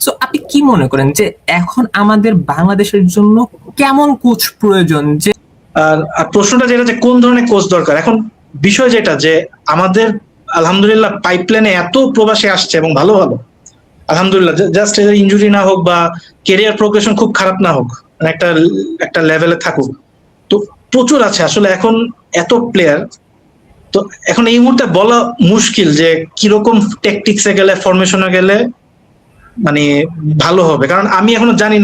So আপনি কি মনে করেন যে এখন আমাদের বাংলাদেশের জন্য কেমন কোচ প্রয়োজন? যে আর প্রশ্নটা যেটা যে কোন ধরনের কোচ দরকার, এখন বিষয় যেটা যে আমাদের আলহামদুলিল্লাহ পাইপলাইনে এত প্রবাসী আসছে এবং ভালো ভালো, আলহামদুলিল্লাহ, জাস্ট ইনজুরি না হোক বা কেরিয়ার প্রোগ্রেশন খুব খারাপ না হোক, মানে একটা একটা লেভেলে থাকুক, তো প্রচুর আছে আসলে এখন এত প্লেয়ার। তো এখন এই মুহূর্তে বলা মুশকিল যে কিরকম ট্যাকটিক্সে গেলে, ফরমেশনে গেলে মানে ভালো হবে, কারণ আমি এখনো জানি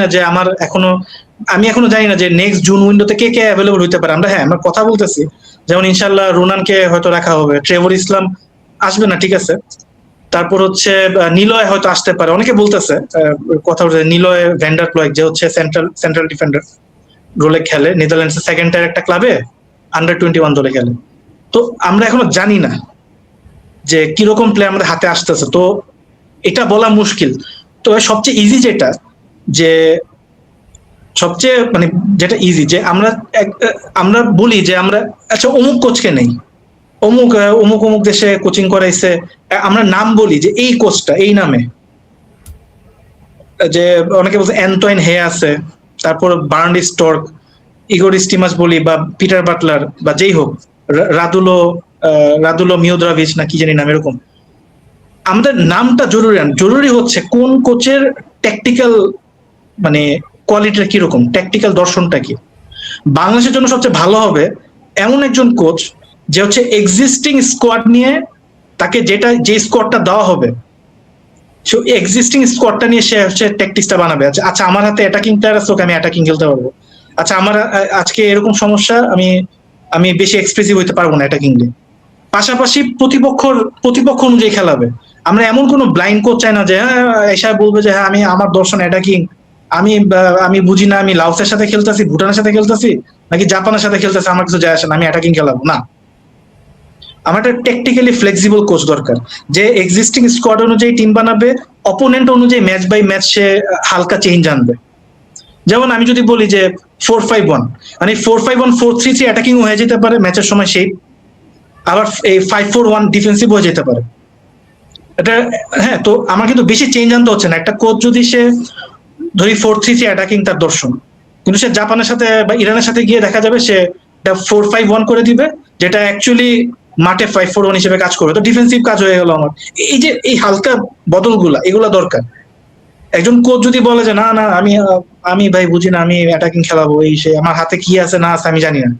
না যে নেক্সট জুন উইন্ডোতে কে কে অ্যাভেলেবল হইতে পারে। আমরা কথা বলতেছি, যেমন ইনশাল্লাহ রুনানকে হয়তো রাখা হবে, ট্রেভর ইসলাম আসবে না, ঠিক আছে। তারপর হচ্ছে নিলয় হয়তো আসতে পারে, অনেকে বলতেছে কথা বলছে নিলয় ভ্যান্ডার প্লয়েক, যে হচ্ছে সেন্ট্রাল ডিফেন্ডার রোলে খেলে, নেদারল্যান্ডসের সেকেন্ড টায়ার একটা ক্লাবে আন্ডার 21 দলে খেলে। তো আমরা এখনো জানি না যে কিরকম প্লেয়ার আমাদের হাতে আসতেছে, তো এটা বলা মুশকিল। তো সবচেয়ে ইজি যেটা, যে সবচেয়ে মানে যেটা ইজি যে আমরা বলি যে আমরা আচ্ছা অমুক কোচকে নেই, অমুক অমুক অমুক দেশে কোচিং করাইছে, আমরা নাম বলি যে এই কোচটা এই নামে, যে অনেকে বলছে অ্যান্টয়েন হে আছে, তারপর বার্নার্ড স্টর্ক, ইগোর স্টিমাস বলি, বা পিটার বাটলার, বা যেই হোক, রাদুলো রাদুলো মিওদ্রাভিচ না কি জানি নাম, এরকম আমাদের নামটা জরুরি হচ্ছে কোন কোচের ট্যাকটিক্যাল মানে কোয়ালিটিটা কিরকম, ট্যাকটিক্যাল দর্শনটা কি। বাংলাদেশের জন্য সবচেয়ে ভালো হবে এমন একজন কোচ যে হচ্ছে এক্সিস্টিং স্কোয়াড নিয়ে, তাকে যে স্কোয়াডটা দেওয়া হবে এক্সিস্টিং স্কোয়াডটা নিয়ে সে হচ্ছে ট্যাকটিক্সটা বানাবে। আচ্ছা আমার হাতে অ্যাটাকিং প্লেয়ার আছে, ওকে আমি অ্যাটাকিং খেলতে পারবো। আচ্ছা আমার আজকে এরকম সমস্যা, আমি বেশি এক্সপ্রেসিভ হইতে পারবো না অ্যাটাকিং নিয়ে। পাশাপাশি প্রতিপক্ষ অনুযায়ী খেলাবে। আমরা এমন কোনো ব্লাইন্ড কোচ চাই না যে হ্যাঁ এসে বলবে যে হ্যাঁ আমার দর্শন অ্যাটাকিং, আমি বুঝি না, আমি লাওসের সাথে খেলতেছি, ভুটানের সাথে খেলতেছি, নাকি জাপানের সাথে খেলতেছি, আমার কিছু যায় আসে না, আমি অ্যাটাকিং খেলাবো না। আমার একটা টেকনিক্যালি ফ্লেক্সিবল কোচ দরকার, যে এক্সিস্টিং স্কোয়াড অনুযায়ী টিম বানাবে, অপোনেন্ট অনুযায়ী ম্যাচ বাই ম্যাচ সে হালকা চেঞ্জ আনবে। যেমন আমি যদি বলি যে 4-5-1, মানে 4-5-1, 4-3-3 অ্যাটাকিং হয়ে যেতে পারে ম্যাচের সময়, সেই আবার এই 5-4-1 ডিফেন্সিভ হয়ে যেতে পারে এটা। হ্যাঁ, তো আমার কিন্তু বেশি চেঞ্জ আনতে হচ্ছে না। একটা কোচ যদি সে ধরি 4-3-3 অ্যাটাকিং তার দর্শন, কিন্তু সে জাপানের সাথে বা ইরানের সাথে গিয়ে দেখা যাবে সে 4-5-1 করে দিবে, যেটা অ্যাকচুয়ালি মাঠে 5-4-1 হিসেবে কাজ করবে, তো ডিফেন্সিভ কাজ হয়ে গেল আমার। এই যে এই হালকা বদলগুলা, এগুলা দরকার। একজন কোচ যদি বলে যে না না আমি ভাই বুঝি না, আমি অ্যাটাকিং খেলাবো, এই সে আমার হাতে কি আছে না আছে আমি জানি না,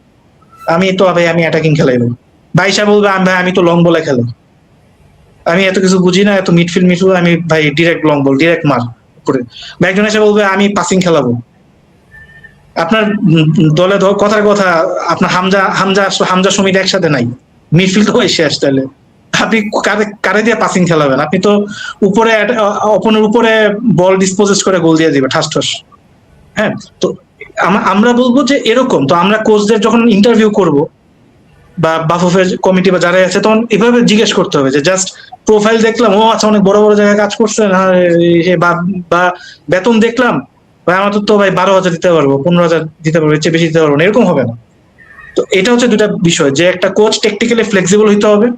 আমি অ্যাটাকিং খেলাইবো, ভাইসা বলবে আমি তো লং বলে খেলো, আমি এত কিছু বুঝি না, এত মিডফিল্ড আমি ভাই ডিরেক্ট লং বল, ডিরেক্ট মার করে। বা একজন এসে বলবে আমি পাসিং খেলাবো। আপনার দলে কথার কথা, আপনার হামজা সমিত একসাথে নাই, মিডফিল্ড তো শেষ, তাহলে আপনি কারে দিয়ে পাসিং খেলাবেন? আপনি তো উপরে অপনের উপরে বল ডিসপোজেস করে গোল দিয়ে দিবে ঠাস ঠাস। হ্যাঁ, তো আমরা বলবো যে এরকম, তো আমরা কোচদের যখন ইন্টারভিউ করব বা বাফুফের কমিটি বা যারা আছে, তখন এভাবে জিজ্ঞেস করতে হবে যে জাস্ট প্রোফাইল দেখলাম, ও আচ্ছা অনেক বড় বড় জায়গায় কাজ করছে না, বা বেতন দেখলাম ভাই আমার তো ভাই 12,000 দিতে পারবো, 15,000 দিতে পারবো, এর চেয়ে বেশি দিতে পারবো না, এরকম হবে না। তো এটা হচ্ছে দুটা বিষয়, যে একটা কোচ টেকনিক্যালি ফ্লেক্সিবল হইতে হবে,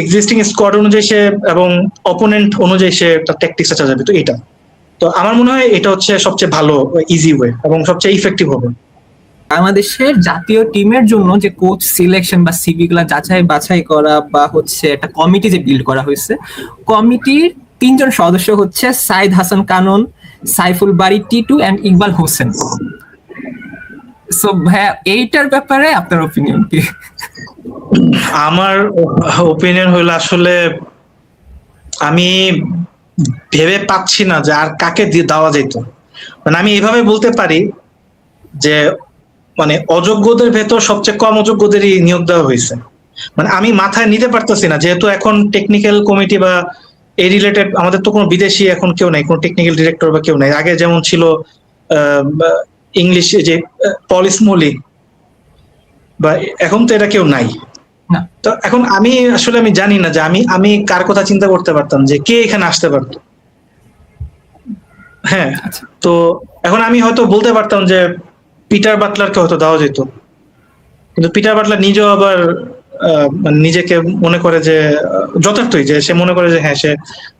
এক্সিস্টিং স্কোয়াড অনুযায়ী সে এবং অপোনেন্ট অনুযায়ী সে তার ট্যাকটিক্সটা চালাবে। তো এটা, তো আমার মনে হয় এটা হচ্ছে সবচেয়ে ভালো ইজি ওয়ে এবং সবচেয়ে ইফেক্টিভ হবে। বাংলাদেশের জাতীয় টিমের জন্য যে কোচ সিলেকশন বা সিভি গুলা যাচাই বাছাই করা, বা হচ্ছে একটা কমিটি যে বিল্ড করা হয়েছে, কমিটির 3 জন সদস্য হচ্ছে সাইদ হাসান কানন, সাইফুল বারী টিটু এন্ড ইকবাল হোসেন। সো ভাইয়া এইটার ব্যাপারে আপনার ওপিনিয়ন কি? আমার ওপিনিয়ন হলো আসলে আমি ভেবে পাচ্ছি না যে আর কাকে দিয়ে দেওয়া যেত। মানে আমি এইভাবে বলতে পারি যে মানে অযোগ্যদের ভেতর সবচেয়ে কম অযোগ্যদেরই নিয়োগ দেওয়া হয়েছে। মানে আমি মাথায় নিতে পারতেছি না, যেহেতু এখন টেকনিক্যাল কমিটি বা এই রিলেটেড আমাদের তো কোনো বিদেশি এখন কেউ নাই, কোনো টেকনিক্যাল ডিরেক্টর বা কেউ নাই। আগে যেমন ছিল ইংলিশ যে পল স্মোলি, বা এখন তো এটা কেউ নাই। তো এখন আমি জানি না যে আমি কার কথা চিন্তা করতে পারতাম যে কে এখানে আসতে পারতো। হ্যাঁ, তো এখন আমি হয়তো বলতে পারতাম যে পিটার বাটলারকে হয়তো দেওয়া যেত, কিন্তু পিটার বাটলার নিজেও আবার মানে নিজেকে মনে করে যে যথার্থই, যে সে মনে করে যে হ্যাঁ সে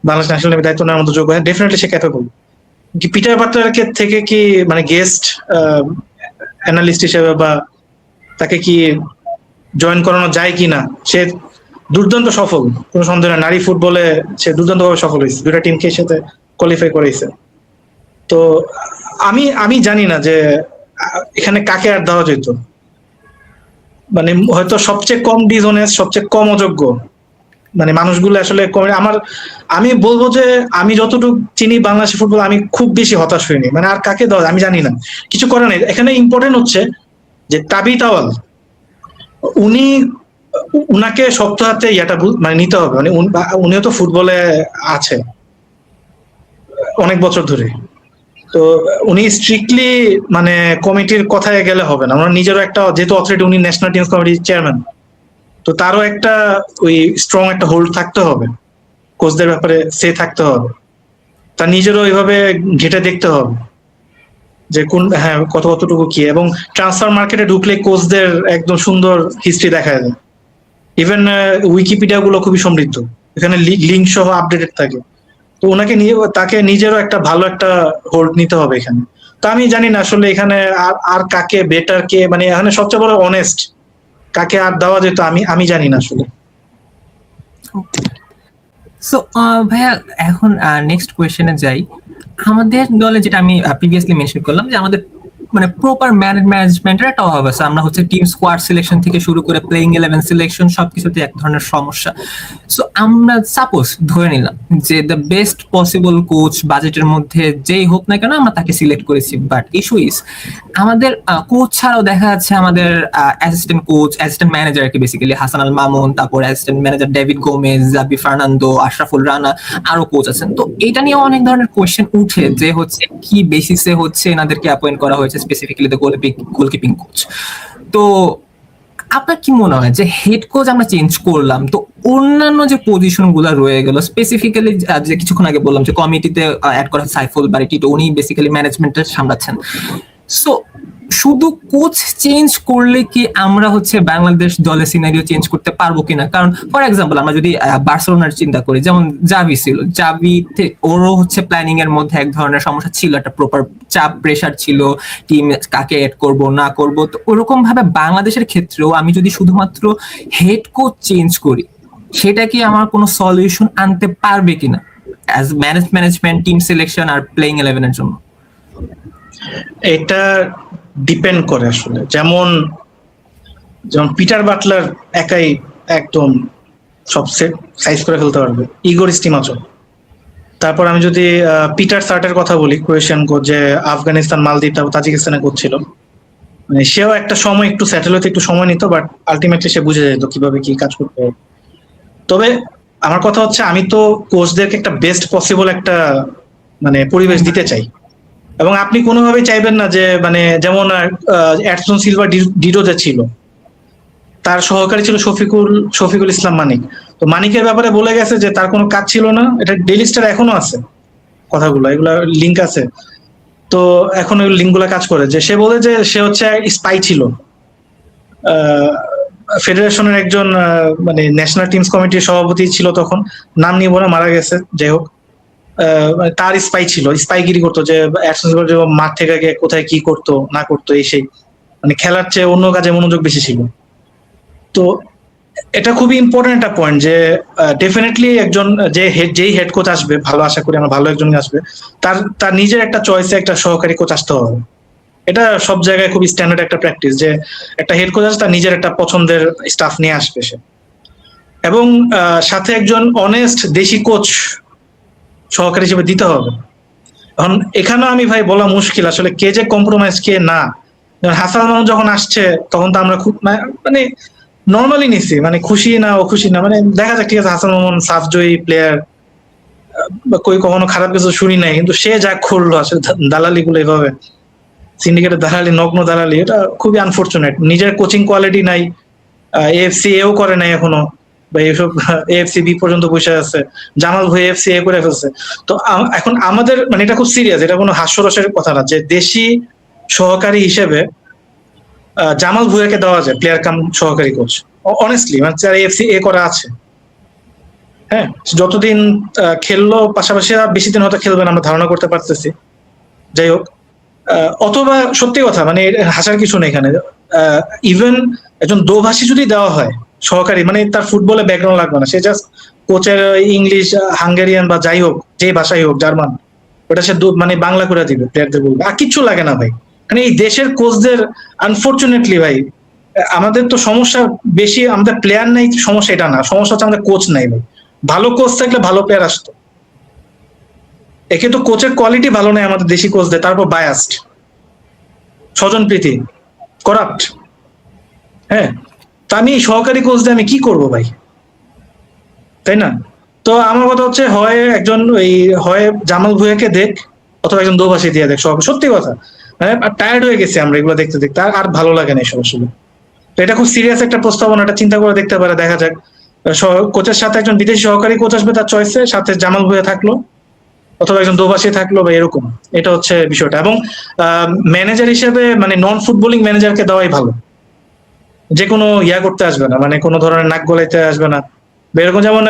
বাংলাদেশ ন্যাশনাল টিমের দায়িত্ব নেওয়ার মতো যোগ্য, হ্যাঁ ডেফিনেটলি সে ক্যাপেবল। কি পিটার বাটলারকে থেকে কি মানে গেস্ট অ্যানালিস্ট হিসেবে বা তাকে কি জয়েন করানো যায় কিনা, সে দুর্দান্ত সফল, কোনো সন্দেহ নেই। নারী ফুটবলে সে দুর্দান্তভাবে সফল হয়েছে, দুটা টিমকে সাথে কোয়ালিফাই করেছে। তো আমি আমি জানি না যে এখানে কাকে আর দেওয়া যেত, মানে হয়তো সবচেয়ে কম ডিসঅনেস্ট, সবচেয়ে কম অযোগ্য মানে মানুষগুলো আসলে আমি বলবো যে আমি যতটুকু চিনি বাংলাদেশের ফুটবল, আমি খুব বেশি হতাশ হইনি। মানে আর কাকে দেওয়া আমি জানি না, কিছু করে নাই। এখানে ইম্পর্টেন্ট হচ্ছে যে তাবিত আওয়াল, উনি উনাকে শক্ত হাতে মানে নিতে হবে। মানে উনিও তো ফুটবলে আছে অনেক বছর ধরে। তো উনি স্ট্রিক্টলি মানে কমিটির কথায় গেলে হবে না, ওনার নিজেরও একটা যেহেতু অথরিটি, উনি ন্যাশনাল টিমস কমিটির চেয়ারম্যান, তো তারও একটা ওই স্ট্রং একটা হোল্ড থাকতে হবে, কোচদের ব্যাপারে সে থাকতে হবে, তার নিজেরও ওইভাবে ঘেটে দেখতে হবে যে কোন হ্যাঁ কতটুকু কি। এবং ট্রান্সফার মার্কেটে ঢুকলে কোচদের একদম সুন্দর হিস্ট্রি দেখা যায়। ইভেন উইকিপিডিয়া গুলো খুবই সমৃদ্ধ, এখানে লিঙ্ক সহ আপডেটেড থাকে। তো ওনাকে নিয়ে তাকে নিজেরও একটা ভালো একটা হোল্ড নিতে হবে এখানে। তো আমি জানি না আসলে এখানে আর কাকে বেটার কে, মানে এখানে সবচেয়ে বড় অনেস্ট কাকে আর দেওয়া যেত, আমি জানি না আসলে। সো ভাইয়া এখন নেক্সট কোয়েশ্চেনে যাই। আমাদের দলে যেটা আমি প্রিভিয়াসলি মেনশন করলাম যে আমাদের মানে প্রপার ম্যানেজমেন্টের একটা অভাব আছে। আমরা হচ্ছে টিম স্কোয়াড সিলেকশন থেকে শুরু করে প্লেইং 11 সিলেকশন সবকিছুতে এক ধরনের সমস্যা। সো আমরা সাপোজ ধরে নিলাম যে দ্য বেস্ট পসিবল কোচ বাজেটের মধ্যে যেই হোক না কেন আমরা তাকে সিলেক্ট করেছি, বাট ইস্যু ইজ আমাদের কোচ ছাড়াও দেখা যাচ্ছে আমাদের অ্যাসিস্ট্যান্ট কোচ, অ্যাসিস্ট্যান্ট ম্যানেজার কি বেসিক্যালি হাসান আল মামুন, তারপর অ্যাসিস্ট্যান্ট ম্যানেজার ডেভিড গোমেজ, জাবি ফার্নান্দো, আশরাফুল রানা, আরো কোচ আছেন। তো এটা নিয়ে অনেক ধরনের কোয়েশ্চেন উঠে যে হচ্ছে কি বেসিসে হচ্ছে এনাদেরকে অ্যাপয়েন্ট করা হয়েছে, স্পেসিফিক্যালি দ্য গোলকিপিং কোচ। তো আপনার কি মনে হয় যে হেড কোচ আমরা চেঞ্জ করলাম, তো অন্যান্য যে পজিশন গুলো রয়ে গেল, স্পেসিফিক্যালি যে কিছুক্ষণ আগে বললাম যে কমিটিতে অ্যাড করা সাইফুল বাড়ি টিটো, উনি বেসিক্যালি ম্যানেজমেন্টটা সামলাচ্ছেন। সো শুধু কোচ চেঞ্জ করলে কি আমরা হচ্ছে বাংলাদেশ দলের সিনারিও চেঞ্জ করতে পারবো কিনা? কারণ ফর এক্সাম্পল আমরা যদি বার্সেলোনার চিন্তা করি, যেমন জাভি ছিল, জাভিতে ওরও হচ্ছে প্ল্যানিং এর মধ্যে এক ধরনের সমস্যা ছিল, একটা প্রপার চাপ প্রেসার ছিল, টিম কাকে এড করব না করব। তো ওরকম ভাবে বাংলাদেশের ক্ষেত্রেও আমি যদি শুধুমাত্র হেড কোচ চেঞ্জ করি, সেটা কি আমার কোনো সলিউশন আনতে পারবে কিনা as management, team selection are playing 11 এর জন্য? এটা ডিপেন্ড করে আসলে। যেমন পিটার বাটলার একাই একদম সব সেট সাইজ করে ফেলতে পারবে, ইগোর স্টিমাচো। তারপর আমি যদি পিটার সার্টের কথা বলি, ক্রোয়েশিয়ান কোচ, যে আফগানিস্তান, মালদ্বীপ, তারপর তাজিকিস্তানে কোচ ছিল, মানে সেও একটা সময় একটু সেটেল হতে একটু সময় নিত, বাট আলটিমেটলি সে বুঝে যেত কিভাবে কি কাজ করতে হবে। তবে আমার কথা হচ্ছে আমি তো কোচদেরকে একটা বেস্ট পসিবল একটা মানে পরিবেশ দিতে চাই, এবং আপনি কোনোভাবেই চাইবেন না যে মানে যেমন এডসন সিলভা ডিডো যে ছিল, তার সহকারী ছিল শফিকুল ইসলাম মানিক। তো মানিকের ব্যাপারে বলে গেছে যে তার কোনো কাজ ছিল না, এটা ডেইলি স্টার এখনো আছে কথাগুলো, এগুলা লিঙ্ক আছে। তো এখন ওই লিঙ্ক গুলা কাজ করে, যে সে বলে যে সে হচ্ছে স্পাই ছিল, ফেডারেশনের একজন মানে ন্যাশনাল টিমস কমিটির সভাপতি ছিল তখন, নাম নিয়ে বলে মারা গেছে, যাই হোক। তার স্পাই ছিল, স্পাইগিরি করতো, যে মাঠ থেকে গিয়ে কোথায় কি করতো না করতো এই সেই, মানে খেলার চেয়ে অন্য কাজে মনোযোগ বেশি ছিল। তো এটা খুবই ইম্পর্টেন্ট একটা পয়েন্ট যে ডেফিনেটলি একজন যেই হেড কোচ আসবে, ভালো আশা করি আমরা ভালো একজন আসবে, তার নিজের একটা চয়েসে একটা সহকারী কোচ আসতে হবে। এটা সব জায়গায় খুবই স্ট্যান্ডার্ড একটা প্র্যাকটিস, যে একটা হেড কোচ আছে তার নিজের একটা পছন্দের স্টাফ নিয়ে আসবে সে, এবং সাথে একজন অনেস্ট দেশি কোচ সহকারী হিসেবে দিতে হবে। এখন এখানেও আমি ভাই বলা মুশকিল আসলে কে যে কম্প্রোমাইজ কে না। হাসান মাহমুদ যখন আসছে তখন তো আমরা খুব মানে নর্মালি নিছি, মানে খুশি না ও খুশি না, মানে দেখা যাক ঠিক আছে হাসান মাহমুদ সাফজয়ী প্লেয়ার, কই কখনো খারাপ কিছু শুনি নাই, কিন্তু সে যা করলো আসলে দালালি গুলো এভাবে সিন্ডিকেটের দালালি, নগ্ন দালালি, এটা খুবই আনফরচুনেট। নিজের কোচিং কোয়ালিটি নাই, এএফসি এও করে নাই এখনো, বা এইসব এএফসি বি পর্যন্ত বসে আছে, জামাল ভাই এএফসি এ করে ফেলছে। তো এখন আমাদের মানে এটা খুব সিরিয়াস, এটা কোনো হাস্যরসের কথা না যে দেশি সহকারী হিসেবে জামাল ভুঁইয়াকে দেওয়া যায় প্লেয়ার কাম সহকারী কোচ, অনেস্টলি, মানে যারা এফসি এ করা আছে, হ্যাঁ, যতদিন খেললো, পাশাপাশি আর বেশি দিন হয়তো খেলবে না আমরা ধারণা করতে পারতেছি। যাই হোক, অথবা সত্যি কথা মানে হাসার কিছু নেই এখানে, ইভেন একজন দোভাষী যদি দেওয়া হয় সহকারী, মানে তার ফুটবলে ব্যাকগ্রাউন্ড লাগবে না, সে জাস্ট কোচের ইংলিশ, হাঙ্গেরিয়ান বা যাই হোক, যে ভাষাই হোক, জার্মান, ওটা সে মানে বাংলা করে দিবে, প্লেয়ারদের বলবে, আর কিচ্ছু লাগে না ভাই। মানে এই দেশের কোচদের আনফরচুনেটলি ভাই, আমাদের তো সমস্যা বেশি, আমাদের প্লেয়ার নাই, সমস্যা এটা না, সমস্যা হচ্ছে আমাদের কোচ নাই ভাই। ভালো কোচ থাকলে ভালো প্লেয়ার আসতো। একে তো কোচের কোয়ালিটি ভালো নেই আমাদের দেশি কোচদের, তারপর বায়াসড, স্বজনপ্রীতি, করাপ্ট। হ্যাঁ, তা আমি সহকারী কোচ দিয়ে আমি কি করব ভাই, তাই না? তো আমার কথা হচ্ছে, হয় একজন ওই, হয় জামাল ভুঁইয়াকে দেখ, অথবা একজন দোভাষী দিয়ে দেখ সত্যি কথা। মানে টায়ার্ড হয়ে গেছি আমরা এগুলো দেখতে দেখতে, আর ভালো লাগে না এসব আসলে। তো এটা খুব সিরিয়াস একটা প্রস্তাবনা, এটা চিন্তা করে দেখতে পারে, দেখা যাক। কোচের সাথে একজন বিদেশি সহকারী কোচ আসবে তার চয়েসে, সাথে জামাল ভুঁইয়া থাকলো, অথবা একজন দোভাষী থাকলো, বা এরকম। এটা হচ্ছে বিষয়টা। এবং ম্যানেজার হিসেবে মানে নন ফুটবলিং ম্যানেজারকে দেওয়াই ভালো, যে কোনো ইয়া করতে আসবে না, মানে কোনো ধরনের নাক গলাইতে আসবে না, বা এরকম। যেমন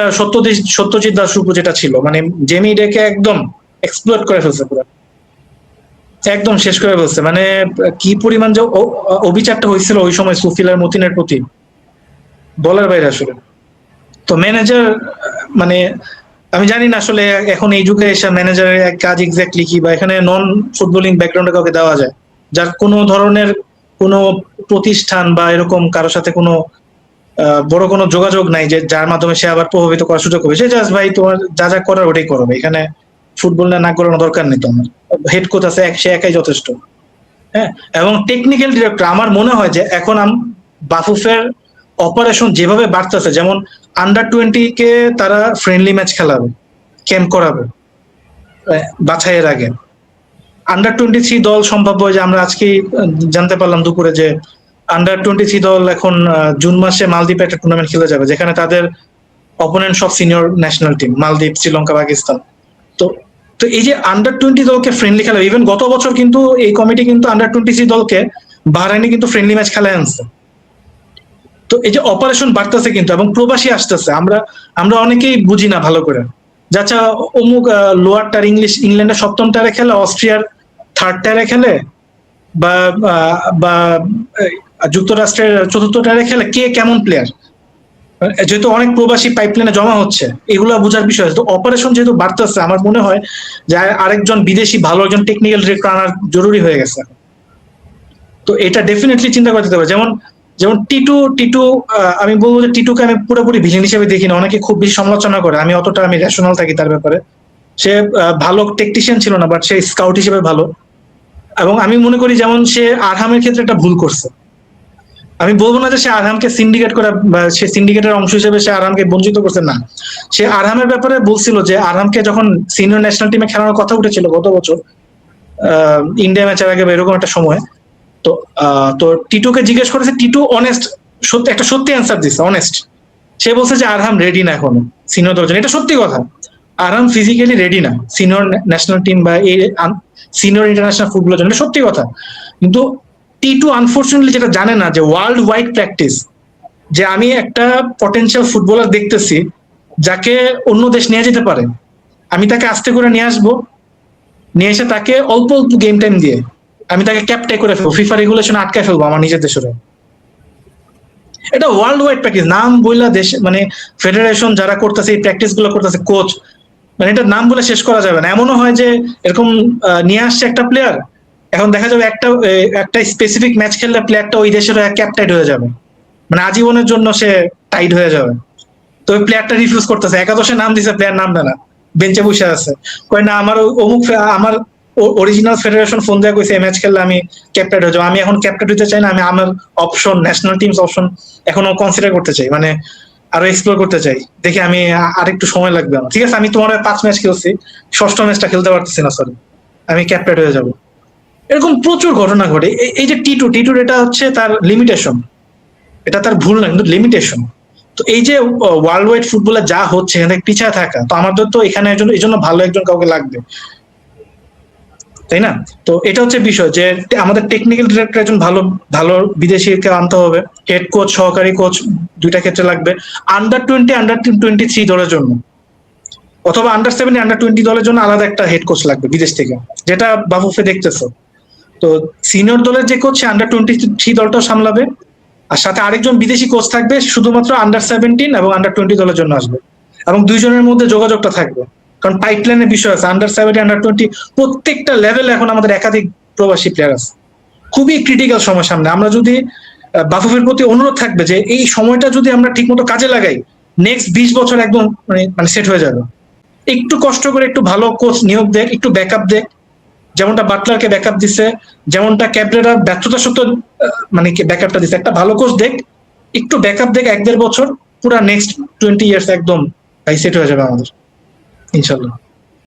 সত্যজিৎ দাসরূপ যেটা ছিল, মানে জেমি ডেকে একদম এক্সপ্লোর করে ফেলছে পুরো, একদম শেষ করে ফেলছে। মানে কি পরিমাণ যে অবিচারটা হয়েছিল ওই সময় সুফিল আর মতিনের প্রতি, বলার বাইরে আসলে। তো ম্যানেজার মানে আমি জানি না আসলে এখন এই যুগে এসে ম্যানেজারের কাজ এক্স্যাক্টলি কি, বা এখানে নন ফুটবলিং ব্যাকগ্রাউন্ডে কাউকে দেওয়া যায়, যার কোনো ধরনের কোনো প্রতিষ্ঠান বা এরকম কারোর সাথে কোনো বড় কোনো যোগাযোগ নাই, যে যার মাধ্যমে সে আবার প্রভাবিত করার সুযোগ হবে। সে জাস্ট ভাই তোমার যা যা করার ওটাই করবে, এখানে ফুটবল না করানোর দরকার নেই তোমার। হেড কোচ আছে সে একাই যথেষ্ট। হ্যাঁ, এবং টেকনিক্যাল ডিরেক্টর আমার মনে হয় যে এখন বাফুফের অপারেশন যেভাবে বাড়তেছে, যেমন আন্ডার 20 কে তারা ফ্রেন্ডলি ম্যাচ খেলাবে, ক্যাম্প করাবে বাছাইয়ের আগে। আন্ডার 23 দল সম্ভাব্য, যে আমরা আজকে জানতে পারলাম দুপুরে যে আন্ডার 23 দল এখন জুন মাসে মালদ্বীপে একটা টুর্নামেন্ট খেলে যাবে, যেখানে তাদের অপোনেন্ট সব সিনিয়র ন্যাশনাল টিম, মালদ্বীপ, শ্রীলঙ্কা, পাকিস্তান। তো তো এই যে আন্ডার 20 দলকে ফ্রেন্ডলি খেলা, ইভেন গত বছর কিন্তু এই কমিটি কিন্তু আন্ডার 23 দলকে বাহরাইনে কিন্তু ফ্রেন্ডলি ম্যাচ খেলায় আনছে। তো এই যে অপারেশন বাড়তেছে কিন্তু, এবং প্রবাসী আসতেছে, আমরা অনেকেই বুঝি না ভালো করে, যাচ্ছা অমুক লোয়ার টার ইংল্যান্ডের 7ম টারে খেলে, অস্ট্রিয়ার 3rd টারে খেলে, বা বা যুক্তরাষ্ট্রের 4র্থ টারে খেলে, কে কেমন প্লেয়ার, যেহেতু অনেক প্রবাসী পাইপলাইনে জমা হচ্ছে, এগুলো বোঝার বিষয় আছে। তো অপারেশন যেহেতু বাড়তেছে, আমার মনে হয় যে আরেকজন বিদেশি ভালো একজন টেকনিক্যাল ডিরেক্টর আনার জরুরি হয়ে গেছে। তো এটা ডেফিনেটলি চিন্তা করতে হবে। যেমন যেমন টিটু আমি বলবো যে টিটুকে আমি পুরোপুরি ভিলেন হিসেবে দেখি না, অনেকে খুব বেশি সমালোচনা করে, আমি অতটা আমি রেশনাল থাকি তার ব্যাপারে। সে ভালো টেকনিশিয়ান ছিল না, বাট সে স্কাউট হিসেবে ভালো। এবং আমি মনে করি যেমন সে আরহামের ক্ষেত্রে একটা ভুল করছে। আমি বলবো না যে সে আরহামকে সিন্ডিকেট করা, সে সিন্ডিকেটের অংশ হিসেবে সে আরহামকে বঞ্চিত করছে, না। সে আরহামের ব্যাপারে বলছিল যে আরহামকে যখন সিনিয়র ন্যাশনাল টিমে খেলানোর কথা উঠেছিল গত বছর ইন্ডিয়া ম্যাচের আগে বা এরকম একটা সময়, তো তো টিটুকে জিজ্ঞেস করেছে, টিটু অনেস্ট, সত্যি একটা সত্যি অ্যান্সার দিচ্ছে, অনেস্ট। সে বলছে যে আরহাম রেডি না এখনো সিনিয়র দলের জন্য। এটা সত্যি কথা, আরহাম ফিজিক্যালি রেডি না সিনিয়র ন্যাশনাল টিম বা এই সিনিয়র ইন্টারন্যাশনাল ফুটবলের জন্য, সত্যি কথা। কিন্তু টিটু আনফরচুনেটলি যেটা জানে না, যে ওয়ার্ল্ড ওয়াইড প্র্যাকটিস, যে আমি একটা পটেনশিয়াল ফুটবলার দেখতেছি যাকে অন্য দেশ নিয়ে যেতে পারে, আমি তাকে আস্তে করে নিয়ে আসবো, নিয়ে এসে তাকে অল্প অল্প গেম টাইম দিয়ে আমি তাকে ক্যাপটাই করে ফেলবো, ফিফা রেগুলেশন আটকায় ফেলবো আমার নিজের দেশের। এটা ওয়ার্ল্ড ওয়াইড প্র্যাকটিস, নাম বইলা দেশ মানে ফেডারেশন যারা করতেছে এই প্র্যাকটিস গুলো করতেছে, কোচ, মানে এটা নাম বলে শেষ করা যাবে না। এমনও হয় যে এরকম নিয়ে আসছে একটা প্লেয়ার, এখন দেখা যাবে একটা স্পেসিফিক ম্যাচ খেললে প্লেয়ারটা ওই দেশের ক্যাপটাইড হয়ে যাবে, মানে আজীবনের জন্য সে টাইড হয়ে যাবে। তো ওই প্লেয়ারটা রিফিউজ করতেছে, একাদশে নাম দিছে, প্লেয়ার নাম দেয় না, বেঞ্চে বসে আছে, কয় না আমার অমুক আমার অরিজিনাল ফেডারেশন ফোন দেওয়া কইছে ম্যাচ খেললে আমি ক্যাপ্টেন হয়ে যাবো, আমি এখন ক্যাপ্টেন হতে চাই না, আমি আমার অপশন ন্যাশনাল টিমস অপশন এখনো কনসিডার করতে চাই, মানে আরো এক্সপ্লোর করতে চাই, দেখি আমি আরেকটু সময় লাগবে আমার। ঠিক আছে, আমি তোমার 5 ম্যাচ খেলছি, 6ষ্ঠ ম্যাচটা খেলতে পারতেছি না, সরি, আমি ক্যাপ্টেন হয়ে যাব। এরকম প্রচুর ঘটনা ঘটে। এই যে টিটুর এটা হচ্ছে তার লিমিটেশন, এটা তার ভুল না, কিন্তু লিমিটেশন। তো এই যে ওয়ার্ল্ড ওয়াইড ফুটবলে যা হচ্ছে এখানে পিছায় থাকা, তো আমাদের তো এখানে এই জন্য ভালো একজন কাউকে লাগবে। তাই না? তো এটা হচ্ছে বিষয় যে আমাদের টেকনিক্যাল ডিরেক্টর একজন ভালো ভালো বিদেশিকে আনতে হবে, হেড কোচ সহকারী কোচ দুইটা ক্ষেত্রে লাগবে, আন্ডার 20 আন্ডার 23 দলের জন্য, অথবা আন্ডার 17 আন্ডার 20 দলের জন্য আলাদা একটা হেড কোচ লাগবে বিদেশ থেকে, যেটা বাফুফে দেখতেছে। তো সিনিয়র দলের যে কোচ সে আন্ডার 23 দলটাও সামলাবে, আর সাথে আরেকজন বিদেশি কোচ থাকবে শুধুমাত্র আন্ডার 17 এবং আন্ডার 20 দলের জন্য আসবে, এবং দুইজনের মধ্যে যোগাযোগটা থাকবে। কারণ পাইপলাইনের বিষয় আছে, আন্ডার 17 আন্ডার 20 প্রত্যেকটা লেভেলে এখন আমাদের একাধিক প্রবাসী প্লেয়ার আছে। খুবই ক্রিটিক্যাল সময় সামনে। আমরা যদি বাফুফের প্রতি অনুরোধ থাকবে যে এই সময়টা যদি আমরা ঠিকমতো কাজে লাগাই, নেক্সট 20 বছর একদম মানে সেট হয়ে যাবে। একটু কষ্ট করে একটু ভালো কোচ নিয়োগ দেখ, একটু ব্যাকআপ দেখ, যেমনটা বাটলারকে ব্যাকআপ দিছে, যেমনটা ক্যাবরেরা ব্যর্থতা সত্ত্বেও মানে ব্যাকআপটা দিছে, একটা ভালো কোচ দেখ, একটু ব্যাকআপ দেখ 1-1.5 বছর, পুরা নেক্সট 20 ইয়ার্স একদম সেট হয়ে যাবে আমাদের ইনশাল্লাহ।